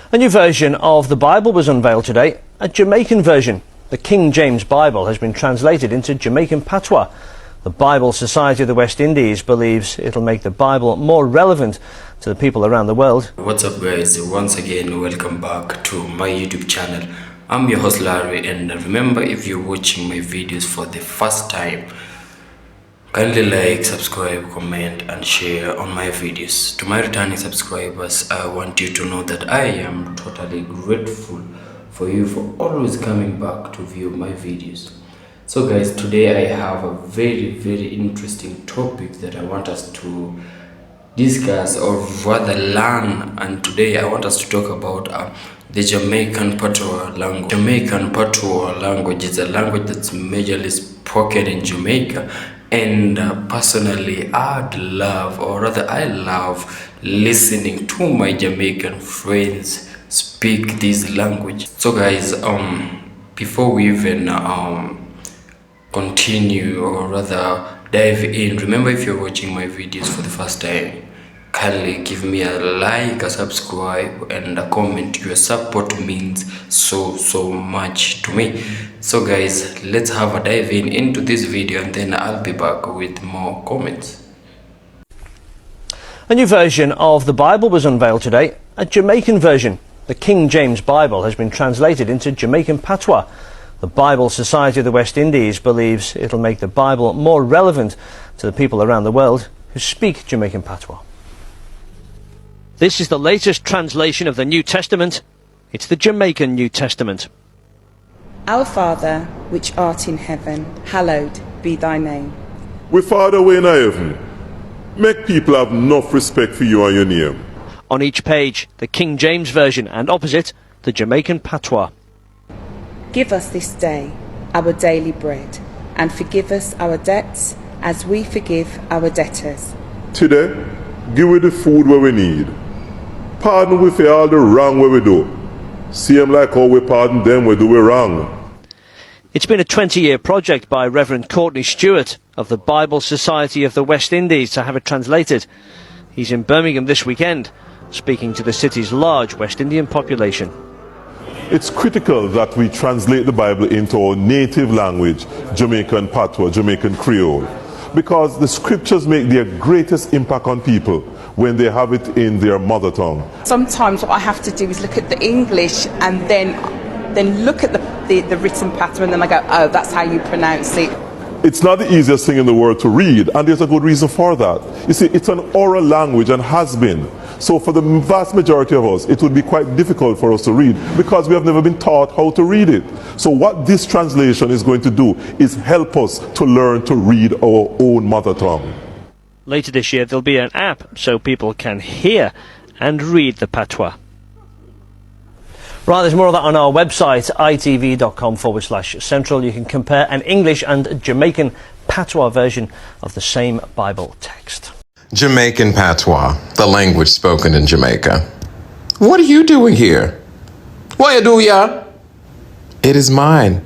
A new version of the Bible was unveiled today, a Jamaican version. The King James Bible has been translated into Jamaican Patois. The Bible Society of the West Indies believes it'll make the Bible more relevant to the people around the world. What's up guys, once again welcome back to my YouTube channel. I'm your host Larry, and remember, if you're watching my videos for the first time, kindly like, subscribe, comment and share on my videos. To my returning subscribers, I want you to know that I am totally grateful for you for always coming back to view my videos. So guys, today I have a very interesting topic that I want us to discuss, or rather learn, and today I want us to talk about the Jamaican Patois language. Jamaican Patois language is a language that's majorly spoken in Jamaica, and personally I love listening to my Jamaican friends speak this language. So guys, before we even continue, or rather dive in, remember, if you're watching my videos for the first time, kindly give me a like, a subscribe and a comment. Your support means so much to me. So guys, let's have a dive in into this video, and then I'll be back with more comments. A new version of the Bible was unveiled today, a Jamaican version. The King James Bible has been translated into Jamaican Patois. The Bible Society of the West Indies believes it'll make the Bible more relevant to the people around the world who speak Jamaican Patois. This is the latest translation of the New Testament. It's the Jamaican New Testament. Our Father, which art in heaven, hallowed be thy name. We Father way in heaven, make people have enough respect for you and your name. On each page, the King James Version, and opposite, the Jamaican Patois. Give us this day our daily bread, and forgive us our debts as we forgive our debtors. Today, give we the food where we need. Pardon we for all the wrong where we do. See them like how we pardon them we do we wrong. It's been a 20-year project by Reverend Courtney Stewart of the Bible Society of the West Indies to have it translated. He's in Birmingham this weekend, speaking to the city's large West Indian population. It's critical that we translate the Bible into our native language, Jamaican Patois, Jamaican Creole, because the scriptures make their greatest impact on people when they have it in their mother tongue. Sometimes what I have to do is look at the English and then look at the written pattern, and then I go, oh, that's how you pronounce it. It's not the easiest thing in the world to read, and there's a good reason for that. You see, it's an oral language and has been. So for the vast majority of us, it would be quite difficult for us to read because we have never been taught how to read it. So what this translation is going to do is help us to learn to read our own mother tongue. Later this year, there'll be an app so people can hear and read the Patois. Right, there's more of that on our website, itv.com/central. You can compare an English and Jamaican Patois version of the same Bible text. Jamaican Patois, the language spoken in Jamaica. What are you doing here? What you do, ya? It is mine.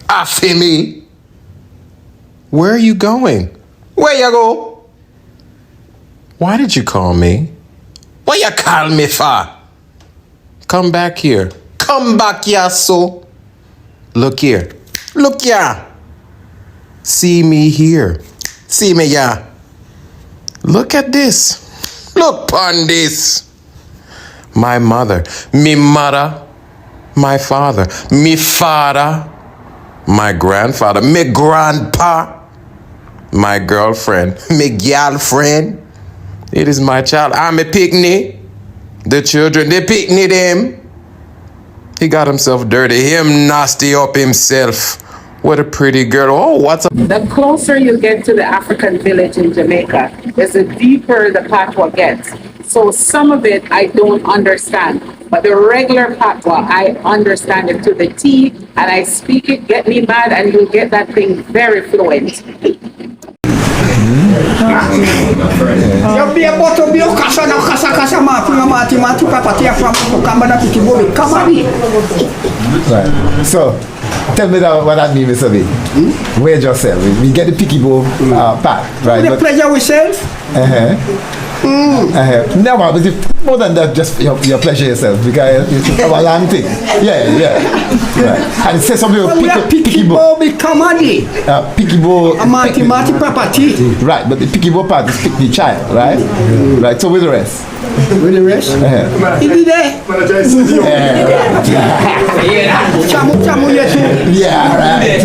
After me. Where are you going? Where you go? Why did you call me? What you call me for? Come back here. Come back here, so. Look here. Look here. See me here. See me here. Look at this. Look upon this. My mother. Me mother. My father. Me father. My grandfather. Me grandpa. My girlfriend. Me girlfriend. It is my child. I'm a picnic. The children, they picnic them. He got himself dirty. Him nasty up himself. What a pretty girl. Oh, what's up? The closer you get to the African village in Jamaica, the deeper the patois gets. So some of it I don't understand, but the regular patois, I understand it to the T, and I speak it, get me mad, and you'll get that thing very fluent. So, tell me what that means, Mr. B. Where's yourself? We get the picky bowl pack, right? The pleasure we sell. No, but more than that, just your pleasure yourself, because it's a long thing. Yeah. Right. And say something about picky bow. Comedy. Picky bow. Marty property. Right, but the picky bow part is pick the child, right? Right, so with the rest. With the rest? He be there. Chamu yetu. Yeah, right.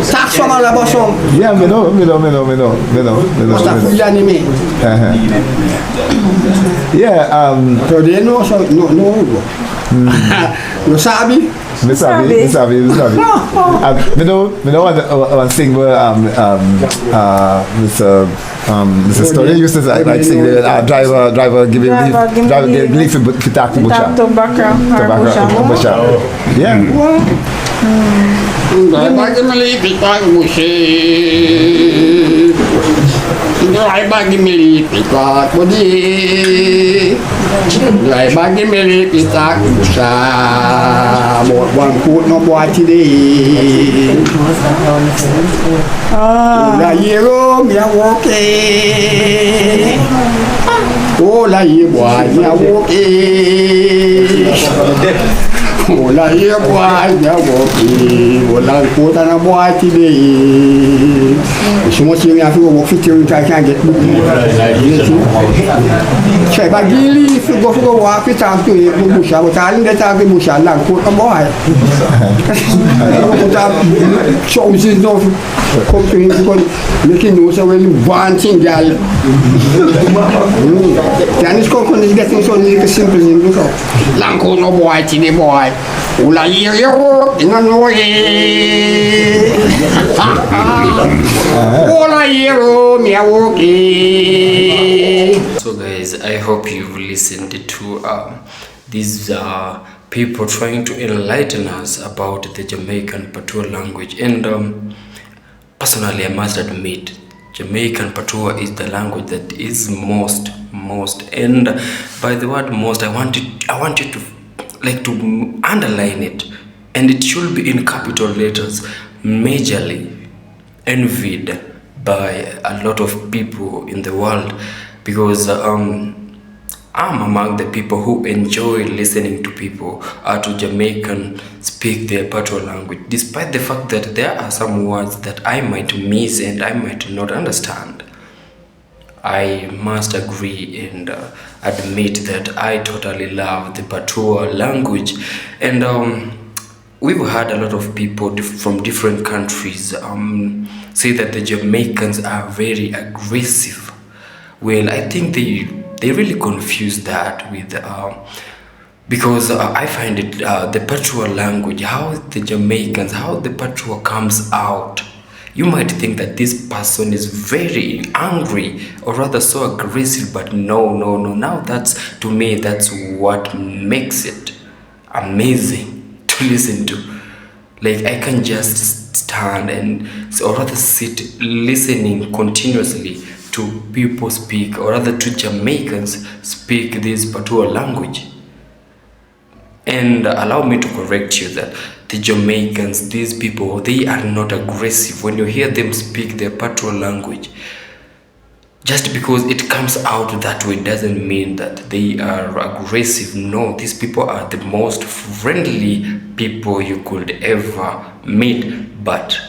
Tax from la bosom. Yeah, me know. Must have food anime. Yeah, So they know so no. You sabi? Me sabi. Me know one thing where Mr. Story used to like sing the driver giving leaf for tobacco. Yeah. Bagi melipit bagi melipit aku sa buat bangkut no buat today. La yero ya woke. Oh la buat ya woke. Ola ye boy ya woki ola kota na boy today sumo si ya fi wo fit you ta kan get che ba gili fi go wa fi ta tu ye bu sha bo ta ni ta ke bu sha lan ko ta boy ko ta so si do ko tu ko lekin no so well vanting gal Janis ko is getting so simple in so lan ko no boy today boy Ula yero inanoye Ula yero miawoki. So guys, I hope you've listened to these people trying to enlighten us about the Jamaican Patois language, and personally I must admit Jamaican Patois is the language that is most, and by the word most I want you to underline it, and it should be in capital letters, majorly envied by a lot of people in the world, because I'm among the people who enjoy listening to people to Jamaican speak their Patois language, despite the fact that there are some words that I might miss and I might not understand. I must agree and admit that I totally love the Patois language, and we've had a lot of people from different countries say that the Jamaicans are very aggressive. Well, I think they really confuse that with because I find it the Patois language, how the Patois comes out. You might think that this person is very angry or rather so aggressive, but no. Now to me, that's what makes it amazing to listen to. Like, I can just stand or rather sit listening continuously to people speak, or rather to Jamaicans speak this Patois language. And allow me to correct you that the Jamaicans, these people, they are not aggressive. When you hear them speak their Patois language, just because it comes out that way doesn't mean that they are aggressive. No, these people are the most friendly people you could ever meet. But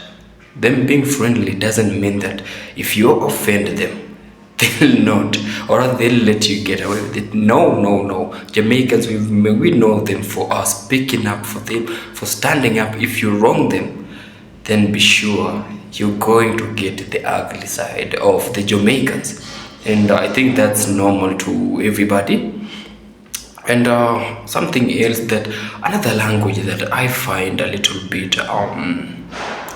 them being friendly doesn't mean that if you offend them, they'll not, or they'll let you get away with it. No. Jamaicans, we know them for speaking up for them, for standing up. If you wrong them, then be sure you're going to get the ugly side of the Jamaicans. And I think that's normal to everybody. And something else, that another language that I find a little bit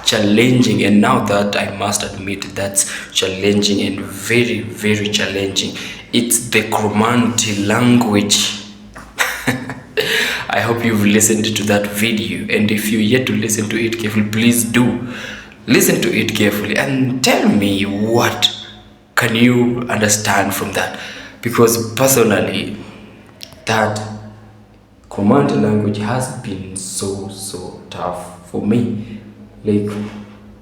challenging, and now that I must admit that's challenging and very, very challenging, it's the Kromanti language. I hope you've listened to that video, and if you're yet to listen to it carefully, please do listen to it carefully and tell me what can you understand from that, because personally that Kromanti language has been so tough for me. Like,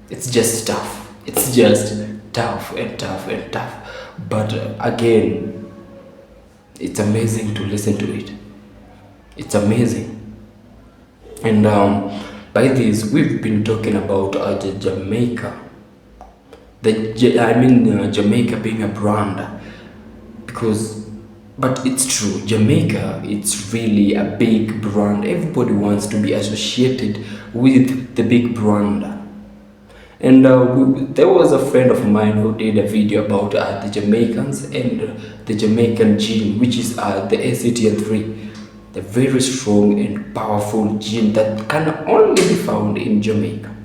It's just tough. It's just tough and tough and tough. But again, it's amazing to listen to it. It's amazing. And by this, we've been talking about Jamaica. Jamaica being a brand, but it's true. Jamaica, it's really a big brand. Everybody wants to be associated with the big brand. And there was a friend of mine who did a video about the Jamaicans and the Jamaican gene, which is the ACTN3, the very strong and powerful gene that can only be found in Jamaica.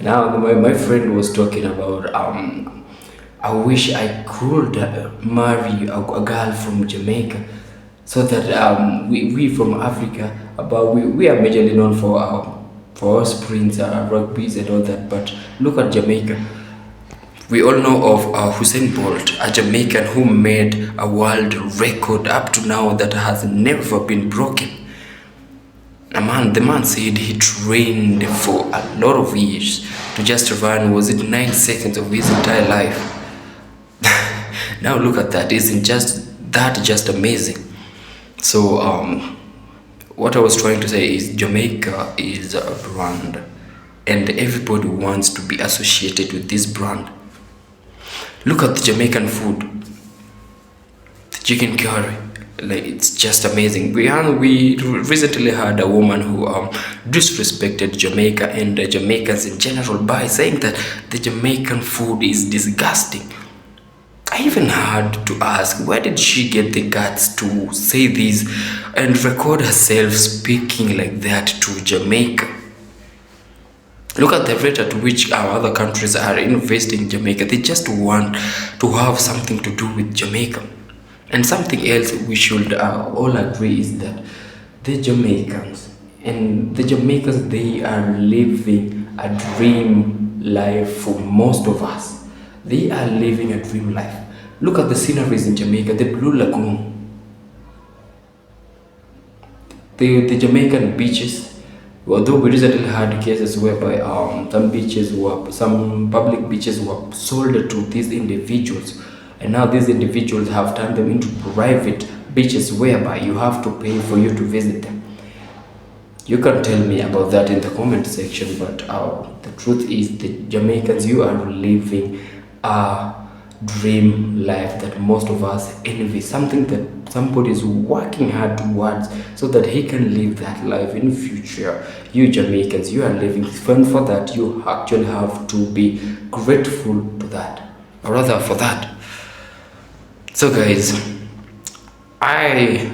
Now, my friend was talking about, I wish I could marry a girl from Jamaica, so that we from Africa, but we are majorly known for our sprints, rugbies and all that. But look at Jamaica. We all know of Usain Bolt, a Jamaican who made a world record up to now that has never been broken. The man said he trained for a lot of years to just run, was it 9 seconds of his entire life? Now look at that. Isn't that just amazing? So what I was trying to say is Jamaica is a brand, and everybody wants to be associated with this brand. Look at the Jamaican food, the chicken curry. Like, it's just amazing. We recently had a woman who disrespected Jamaica and the Jamaicans in general by saying that the Jamaican food is disgusting. I even had to ask, where did she get the guts to say this and record herself speaking like that to Jamaica? Look at the rate at which our other countries are investing in Jamaica. They just want to have something to do with Jamaica. And something else we should all agree is that the Jamaicans, they are living a dream life for most of us. They are living a dream life. Look at the sceneries in Jamaica, the Blue Lagoon, the Jamaican beaches. Although we recently had cases whereby some public beaches were sold to these individuals, and now these individuals have turned them into private beaches whereby you have to pay for you to visit them. You can tell me about that in the comment section, but the truth is, the Jamaicans, you are living a dream life that most of us envy, something that somebody is working hard towards so that he can live that life in future. You Jamaicans, you are living fun for that. You actually have to be grateful to that, or rather for that. So guys, I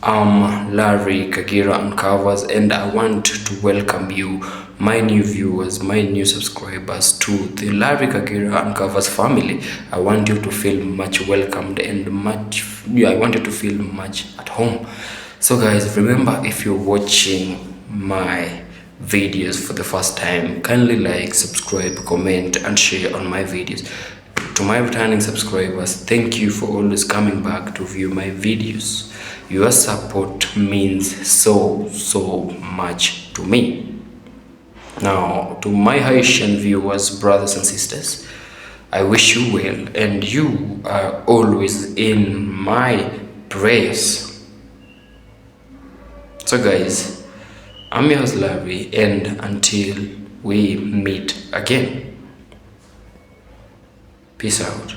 am Larry Kagira Uncovers, and I want to welcome you, my new viewers, my new subscribers, to the Larry Kagira Uncovers family. I want you to feel much welcomed and I want you to feel much at home. So guys, remember, if you're watching my videos for the first time, kindly like, subscribe, comment and share on my videos. To my returning subscribers, thank you for always coming back to view my videos. Your support means so much to me. Now, to my Haitian viewers, brothers and sisters, I wish you well, and you are always in my prayers. So guys, I'm your host Larry, and until we meet again, peace out.